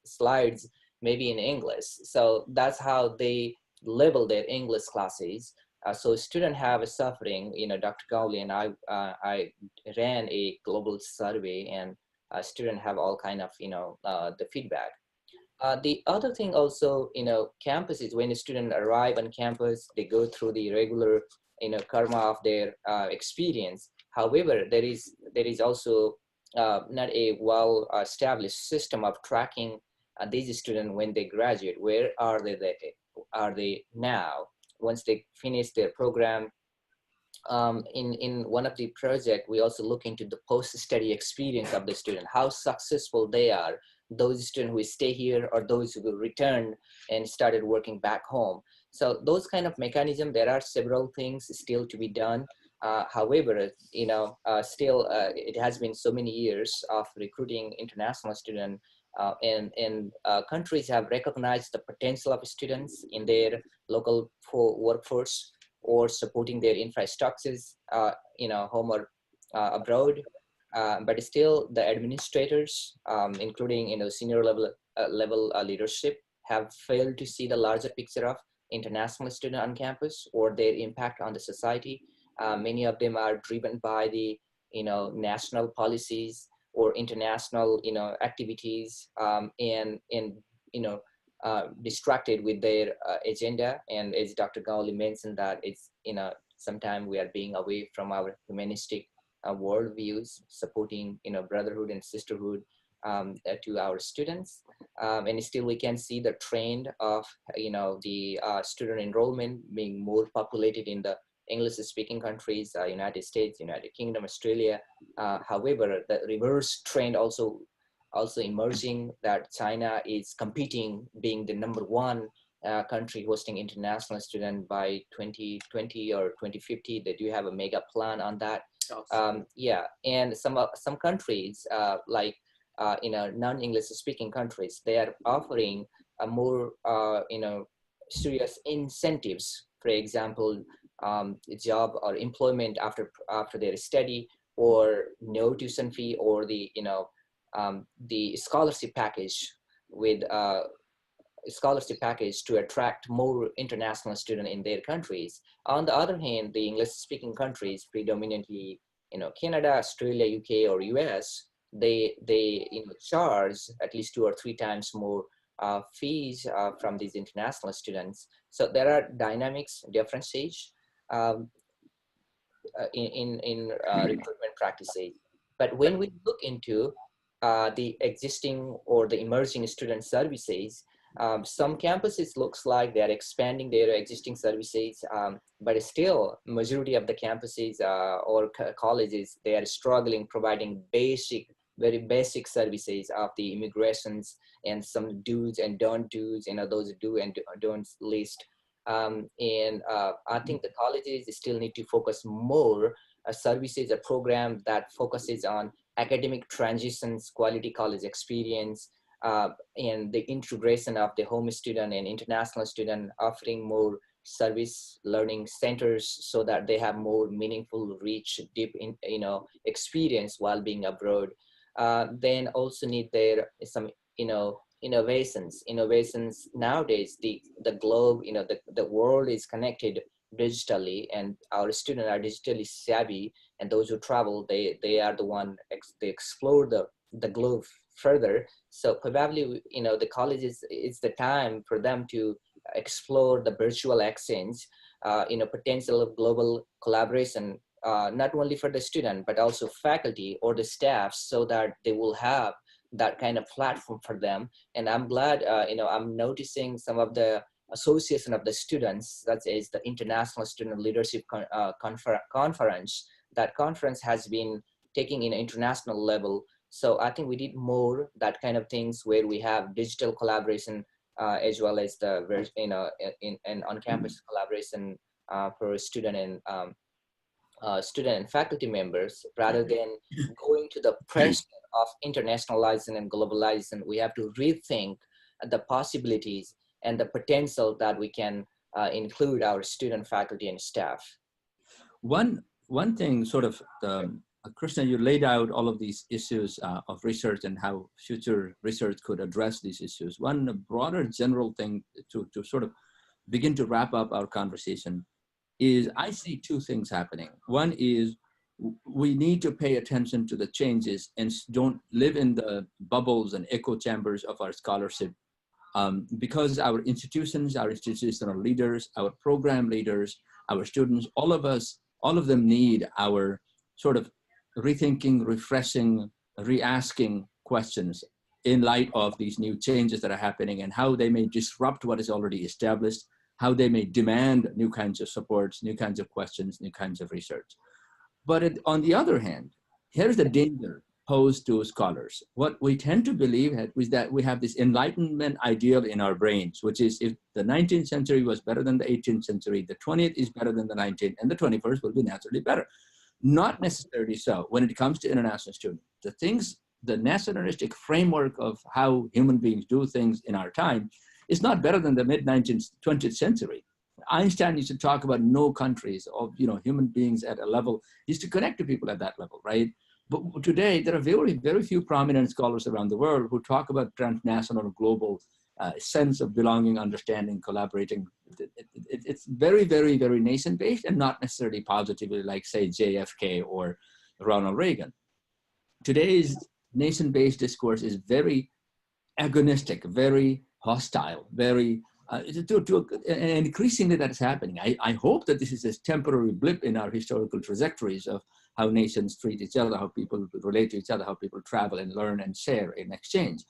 slides maybe in English. So that's how they label their English classes. So students have a suffering. Dr. Gowley and I ran a global survey, and students have all kind of the feedback. The other thing also, campuses, when a student arrive on campus, they go through the regular, karma of their experience. However, there is also not a well-established system of tracking these students when they graduate. Where are they now? Once they finish their program, in one of the project, we also look into the post-study experience of the student, how successful they are, those students who stay here or those who will return and started working back home. So those kind of mechanism, there are several things still to be done. However, still it has been so many years of recruiting international students, and countries have recognized the potential of students in their local workforce or supporting their infrastructures, home or abroad. But still, the administrators, including senior level leadership, have failed to see the larger picture of international students on campus or their impact on the society. Many of them are driven by the national policies or international activities, and distracted with their agenda. And as Dr. Gowley mentioned, that it's sometimes we are being away from our humanistic worldviews, supporting brotherhood and sisterhood to our students. And still we can see the trend of the student enrollment being more populated in the English speaking countries, United States, United Kingdom, Australia. However, the reverse trend also emerging, that China is competing, being the #1 country hosting international students by 2020 or 2050. They do have a mega plan on that. Yeah, and some countries like non-English speaking countries, they are offering a more serious incentives. For example, job or employment after their study, or no tuition fee, or the scholarship package with scholarship package to attract more international students in their countries. On the other hand, the English-speaking countries, predominantly Canada, Australia, UK, or US, they charge at least 2 or 3 times more fees from these international students. So there are dynamics, differences in recruitment practices. But when we look into the existing or the emerging student services, some campuses looks like they're expanding their existing services, but still majority of the campuses or colleges, they are struggling providing very basic services of the immigrations and some do's and don't do's, those do and don'ts list. And I think the colleges still need to focus more services, a program that focuses on academic transitions, quality college experience, and the integration of the home student and international student, offering more service learning centers so that they have more meaningful, rich, deep experience while being abroad. Then also need there some innovations nowadays. The globe, the world is connected digitally, and our students are digitally savvy, and those who travel, they are the one they explore the globe further. So probably, the college is the time for them to explore the virtual exchange, potential of global collaboration, not only for the student but also faculty or the staff, so that they will have that kind of platform for them. And I'm glad, I'm noticing some of the association of the students, that is the International Student Leadership Conference. That conference has been taking in an international level. So I think we need more that kind of things, where we have digital collaboration, as well as the in on-campus collaboration for student and faculty members, rather than going to the pressure of internationalizing and globalizing. We have to rethink the possibilities and the potential that we can include our student, faculty, and staff. One thing, sort of, Krishna, you laid out all of these issues of research and how future research could address these issues. One broader general thing to sort of begin to wrap up our conversation is, I see two things happening. One is we need to pay attention to the changes and don't live in the bubbles and echo chambers of our scholarship, because our institutions, our institutional leaders, our program leaders, our students, all of them need our sort of rethinking, refreshing, re-asking questions in light of these new changes that are happening, and how they may disrupt what is already established, how they may demand new kinds of supports, new kinds of questions, new kinds of research. But on the other hand, here's the danger posed to scholars. What we tend to believe is that we have this enlightenment ideal in our brains, which is, if the 19th century was better than the 18th century, the 20th is better than the 19th, and the 21st will be naturally better. Not necessarily so when it comes to international students. The nationalistic framework of how human beings do things in our time is not better than the mid-20th century. Einstein used to talk about no countries of human beings at a level. He used to connect to people at that level, right? But today, there are very, very few prominent scholars around the world who talk about transnational, global sense of belonging, understanding, collaborating. It's very, very, very nation-based, and not necessarily positively like, say, JFK or Ronald Reagan. Today's nation-based discourse is very agonistic, very hostile, very, and increasingly that is happening. I hope that this is a temporary blip in our historical trajectories of how nations treat each other, how people relate to each other, how people travel and learn and share in exchange.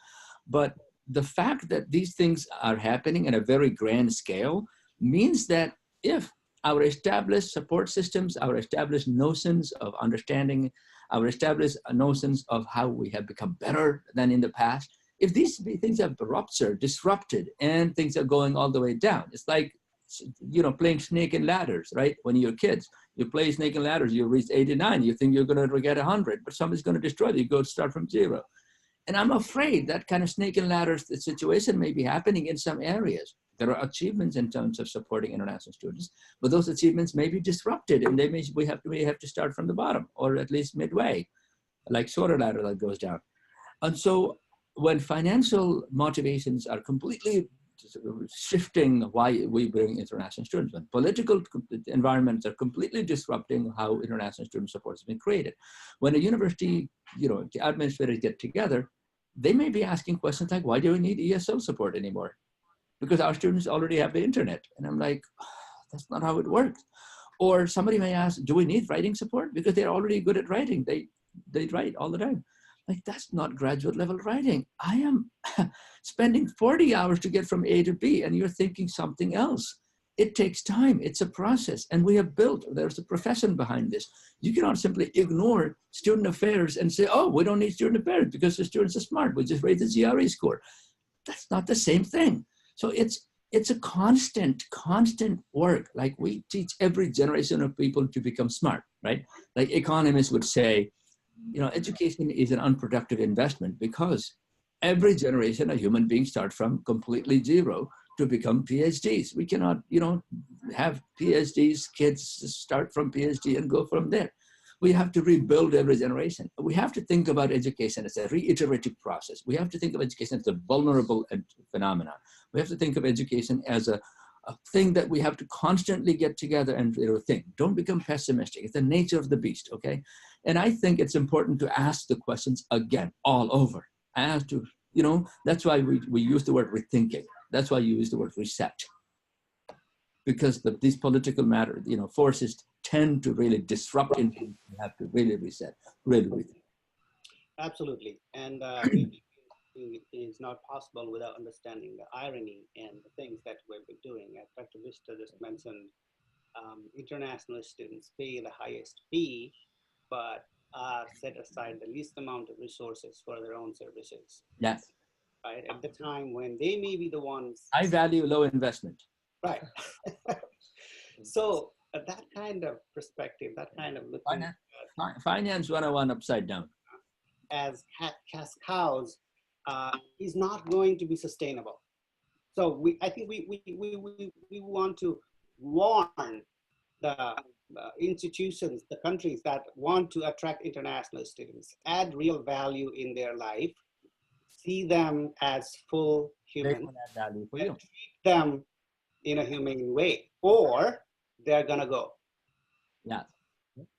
But the fact that these things are happening at a very grand scale means that if our established support systems, our established notions of understanding, our established notions of how we have become better than in the past, if these things have ruptured, disrupted, and things are going all the way down, it's like, playing snake and ladders, right? When you're kids, you play snake and ladders, you reach 89, you think you're going to get 100, but somebody's going to destroy you, you go start from 0. And I'm afraid that kind of snake and ladders situation may be happening in some areas. There are achievements in terms of supporting international students, but those achievements may be disrupted, and we have to start from the bottom, or at least midway, like sort of ladder that goes down. And so when financial motivations are completely shifting why we bring international students, when political environments are completely disrupting how international student support has been created, when a university, the administrators get together, they may be asking questions like, why do we need ESL support anymore? Because our students already have the internet. And I'm like, oh, that's not how it works. Or somebody may ask, do we need writing support? Because they're already good at writing. They write all the time. Like, that's not graduate level writing. I am spending 40 hours to get from A to B, and you're thinking something else. It takes time. It's a process. And we have built, there's a profession behind this. You cannot simply ignore student affairs and say, oh, we don't need student affairs because the students are smart. We just raise the GRE score. That's not the same thing. So it's a constant work. Like, we teach every generation of people to become smart, right? Like economists would say, education is an unproductive investment because every generation of human beings start from completely zero to become PhDs. We cannot, have PhDs, kids start from PhD and go from there. we have to rebuild every generation. We have to think about education as a reiterative process. We have to think of education as a vulnerable phenomena. We have to think of education as a thing that we have to constantly get together and think. Don't become pessimistic. It's the nature of the beast, okay? And I think it's important to ask the questions again, all over. I have to, that's why we use the word rethinking. That's why you use the word reset. Because these political matter, forces tend to really disrupt and you have to really reset, really rethink. Absolutely. And it is not possible without understanding the irony and the things that we've been doing. As Dr. Vista just mentioned, international students pay the highest fee, but set aside the least amount of resources for their own services. Yes. Right? At the time when they may be the ones. I value low investment. Right. So that kind of perspective, that kind of looking Finance 101 upside down. As cash cows is not going to be sustainable. So I think we want to warn the institutions, the countries that want to attract international students, add real value in their life, see them as full humans, and treat them in a humane way, or they're gonna go. Yeah.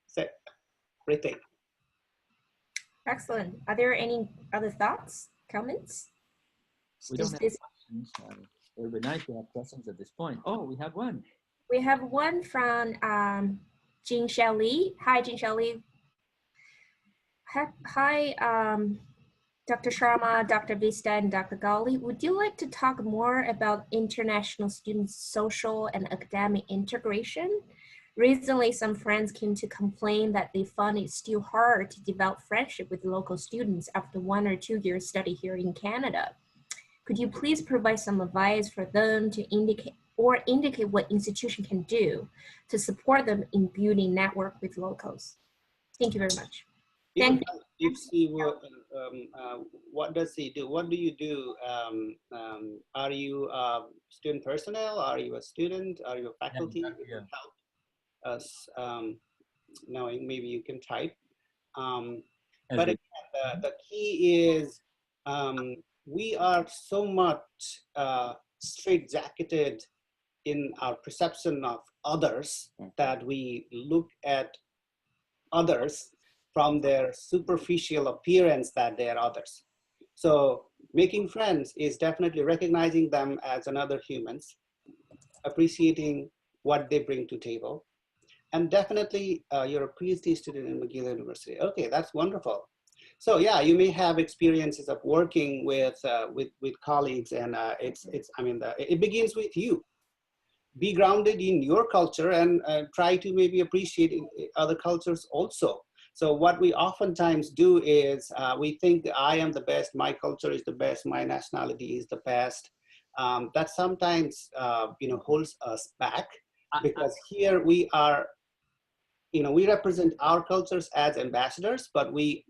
So, rethink. Excellent. Are there any other thoughts, comments? We don't have questions. It would be nice to have questions at this point. Oh, we have one. We have one from Jing Xiaoli. Hi, Jing Xiaoli. Hi, Dr. Sharma, Dr. Vista, and Dr. Gali. Would you like to talk more about international students' social and academic integration? Recently, some friends came to complain that they found it still hard to develop friendship with local students after 1 or 2 years study here in Canada. Could you please provide some advice for them to indicate what institution can do to support them in building network with locals? Thank you very much. If he were, what does he do? What do you do? Are you student personnel? Are you a student? Are you a faculty? Yeah. Help us. Now maybe you can type. But again, the key is we are so much straitjacketed in our perception of others that we look at others from their superficial appearance that they are others. So making friends is definitely recognizing them as another humans, appreciating what they bring to table. And definitely you're a PhD student in McGill University. Okay, that's wonderful. So yeah, you may have experiences of working with colleagues, and it begins with you. Be grounded in your culture and try to maybe appreciate other cultures also. So what we oftentimes do is we think that I am the best, my culture is the best, my nationality is the best. That sometimes holds us back, because here we are, we represent our cultures as ambassadors, but we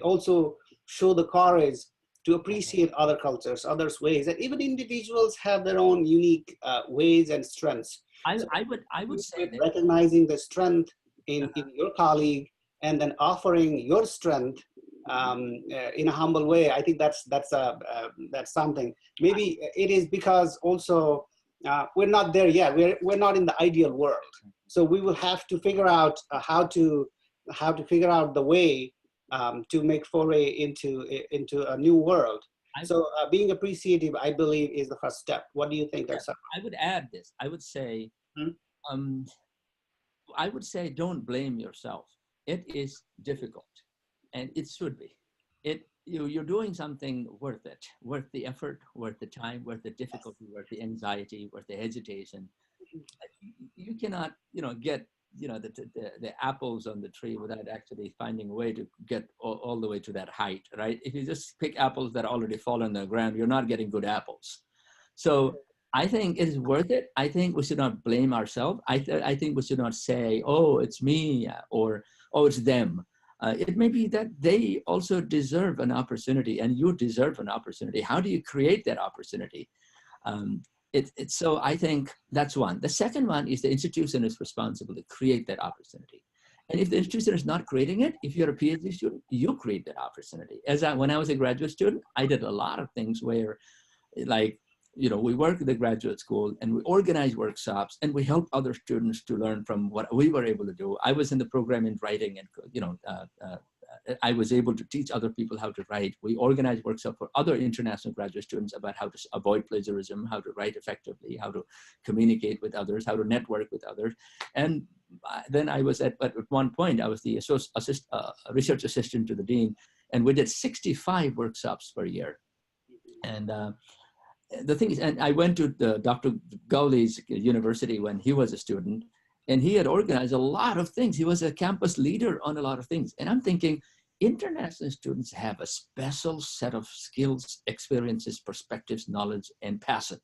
also show the courage to appreciate other cultures, others' ways, and even individuals have their own unique ways and strengths. I would say that recognizing the strength in your colleague, and then offering your strength in a humble way. I think that's something. Maybe it is because also we're not there yet. We're not in the ideal world, so we will have to figure out how to figure out the way to make foray into a new world. So being appreciative, I believe, is the first step. What do you think, Dr. I would add this. I would say, don't blame yourself. It is difficult, and it should be. You're doing something worth it, worth the effort, worth the time, worth the difficulty, worth the anxiety, worth the hesitation. You cannot, get the apples on the tree without actually finding a way to get all the way to that height, right? If you just pick apples that already fall on the ground, you're not getting good apples. So I think it is worth it. I think we should not blame ourselves. I think we should not say, oh, it's me, or oh, it's them. It may be that they also deserve an opportunity, and you deserve an opportunity. How do you create that opportunity? So I think that's one. The second one is the institution is responsible to create that opportunity. And if the institution is not creating it, if you're a PhD student, you create that opportunity. When I was a graduate student, I did a lot of things where, like, we work at the graduate school and we organize workshops and we help other students to learn from what we were able to do. I was in the program in writing, and I was able to teach other people how to write. We organized workshops for other international graduate students about how to avoid plagiarism, how to write effectively, how to communicate with others, how to network with others. And then I was at one point, I was the research assistant to the dean, and we did 65 workshops per year. And the thing is, and I went to Dr. Gowley's university when he was a student, and he had organized a lot of things. He was a campus leader on a lot of things. And I'm thinking, international students have a special set of skills, experiences, perspectives, knowledge, and passion.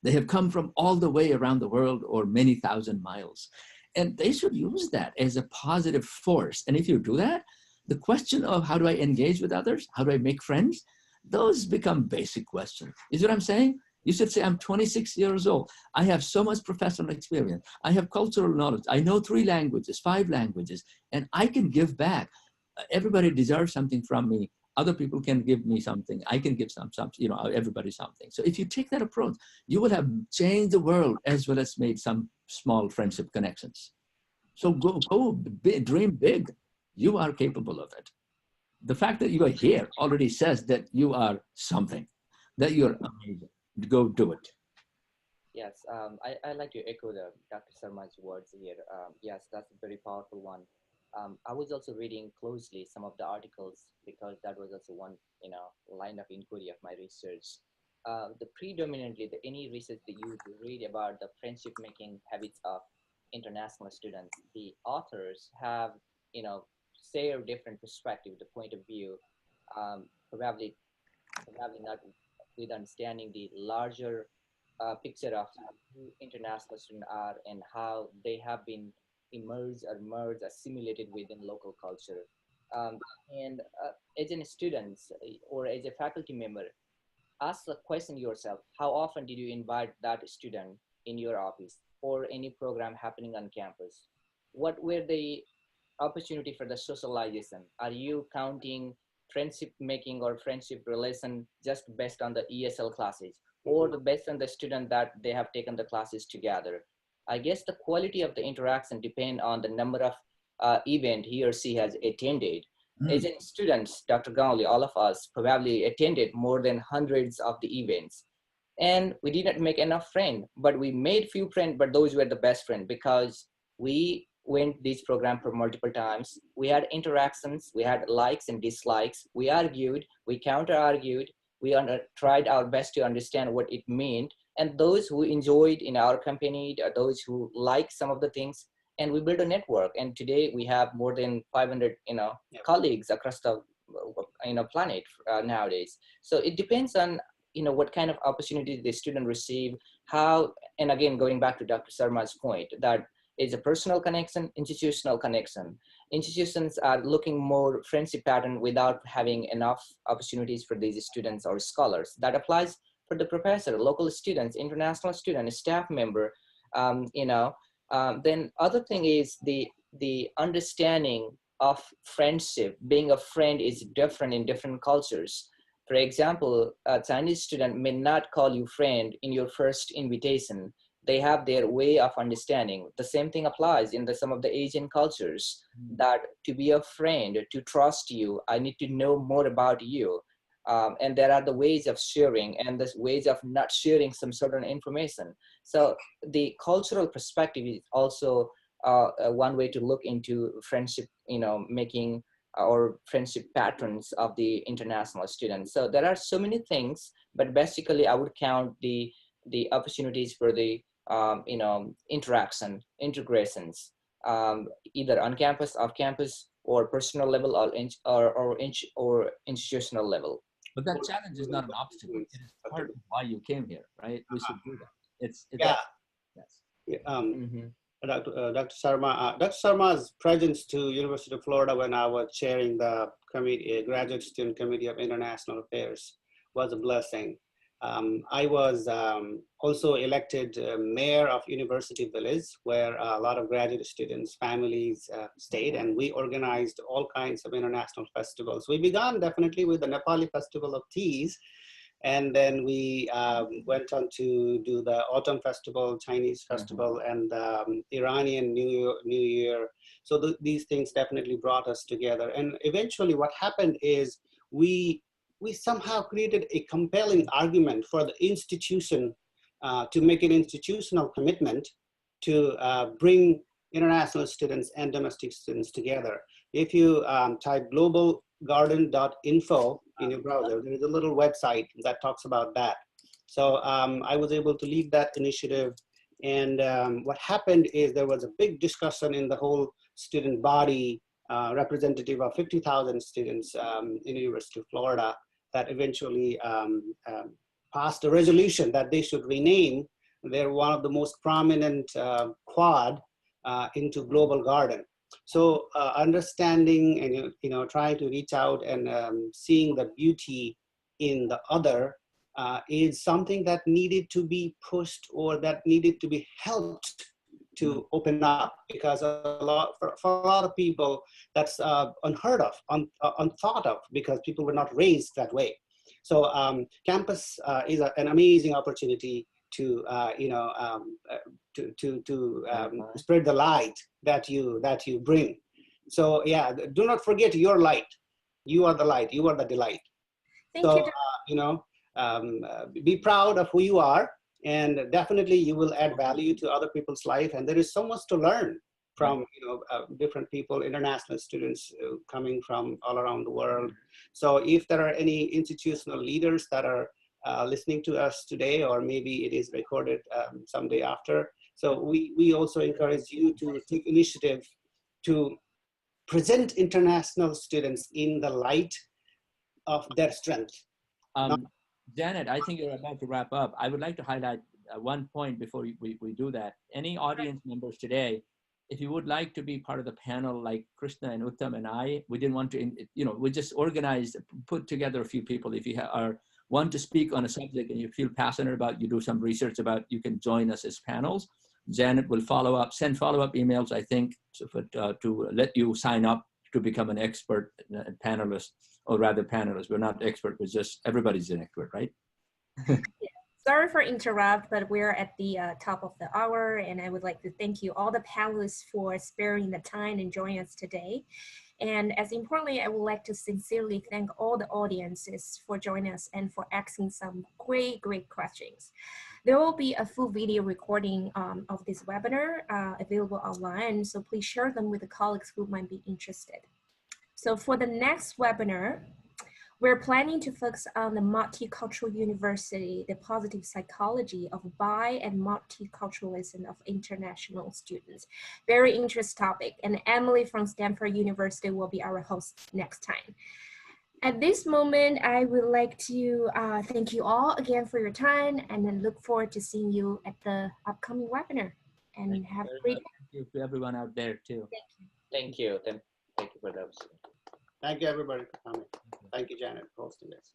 They have come from all the way around the world or many thousand miles. And they should use that as a positive force. And if you do that, the question of how do I engage with others? How do I make friends? Those become basic questions. You see what I'm saying? You should say, I'm 26 years old. I have so much professional experience. I have cultural knowledge. I know 3 languages, 5 languages, and I can give back. Everybody deserves something from me. Other people can give me something. I can give everybody something. So if you take that approach, you will have changed the world as well as made some small friendship connections. So go dream big. You are capable of it. The fact that you are here already says that you are something, that you're amazing. Go do it. Yes, I like to echo Dr. Sharma's words here. Yes, that's a very powerful one. I was also reading closely some of the articles because that was also one line of inquiry of my research. Predominantly, any research that you read about the friendship making habits of international students, the authors have share different perspective, the point of view, probably not with understanding the larger picture of who international students are and how they have been immersed or merged, assimilated within local culture. And as a student or as a faculty member, ask the question yourself, how often did you invite that student in your office or any program happening on campus? What were the opportunity for the socialization? Are you counting friendship making or friendship relation just based on the ESL classes or based on the student that they have taken the classes together? I guess the quality of the interaction depend on the number of event he or she has attended. As in students, Dr. Gowley, all of us probably attended more than hundreds of the events. And we didn't make enough friends, but we made few friends, but those were the best friends because we went this program for multiple times. We had interactions, we had likes and dislikes, we argued, we counter-argued, we tried our best to understand what it meant. And those who enjoyed in our company, those who liked some of the things, and we built a network. And today we have more than 500, colleagues across the, planet nowadays. So it depends on, what kind of opportunity the student receive, how, and again, going back to Dr. Sharma's point, that is a personal connection, institutional connection. Institutions are looking more friendship pattern without having enough opportunities for these students or scholars. That applies for the professor, local students, international student, staff member, then other thing is the understanding of friendship. Being a friend is different in different cultures. For example, a Chinese student may not call you friend in your first invitation. They have their way of understanding. The same thing applies in some of the Asian cultures, that to be a friend, to trust you, I need to know more about you. And there are the ways of sharing and the ways of not sharing some certain information. So the cultural perspective is also one way to look into friendship, making or friendship patterns of the international students. So there are so many things, but basically I would count the opportunities for the interaction, integrations, either on campus, off campus, or personal level, or institutional level. But that challenge is not an obstacle. It is part of why you came here, right? We should do that. It's yeah. Yes. Yeah, Dr. Sharma, Dr. Sharma's presence to University of Florida when I was chairing the committee, graduate student committee of international affairs, was a blessing. I was also elected mayor of University Village, where a lot of graduate students, families stayed, and we organized all kinds of international festivals. We began definitely with the Nepali Festival of Teas, and then we went on to do the Autumn Festival, Chinese Festival, and Iranian New Year. So these things definitely brought us together. And eventually what happened is we somehow created a compelling argument for the institution to make an institutional commitment to bring international students and domestic students together. If you type globalgarden.info in your browser, there is a little website that talks about that. So I was able to lead that initiative. And what happened is there was a big discussion in the whole student body, representative of 50,000 students in the University of Florida, that eventually passed a resolution that they should rename their one of the most prominent quad into Global Garden. So understanding and trying to reach out and seeing the beauty in the other is something that needed to be pushed, or that needed to be helped to open up, because for a lot of people that's unheard of, unthought of, because people were not raised that way. So campus is an amazing opportunity to spread the light that you bring. So yeah, do not forget your light. You are the light. You are the delight. Thank So you. be proud of who you are, and definitely you will add value to other people's life. And there is so much to learn from different people, international students coming from all around the world. So if there are any institutional leaders that are listening to us today, or maybe it is recorded someday after, so we also encourage you to take initiative to present international students in the light of their strength. Janet, I think you're about to wrap up. I would like to highlight one point before we do that. Any audience members today, if you would like to be part of the panel, like Krishna and Uttam and I, we didn't want to, we just organized, put together a few people. If you want to speak on a subject and you feel passionate about, you do some research about, you can join us as panels. Janet will send follow-up emails, I think, to let you sign up to become an expert panelist, or rather panelists. We're not expert, but just everybody's an expert, right? Sorry for interrupt, but we're at the top of the hour, and I would like to thank you all the panelists for sparing the time and joining us today. And as importantly, I would like to sincerely thank all the audiences for joining us and for asking some great questions. There will be a full video recording of this webinar available online, so please share them with the colleagues who might be interested. So for the next webinar, we're planning to focus on the multicultural university, the positive psychology of bi and multiculturalism of international students. Very interesting topic, and Emily from Stanford University will be our host next time. At this moment, I would like to thank you all again for your time, and then look forward to seeing you at the upcoming webinar. And have a great day. Thank you to everyone out there too. Thank you. Thank you for that. Thank you, everybody, for coming. Thank you, Janet, for hosting this.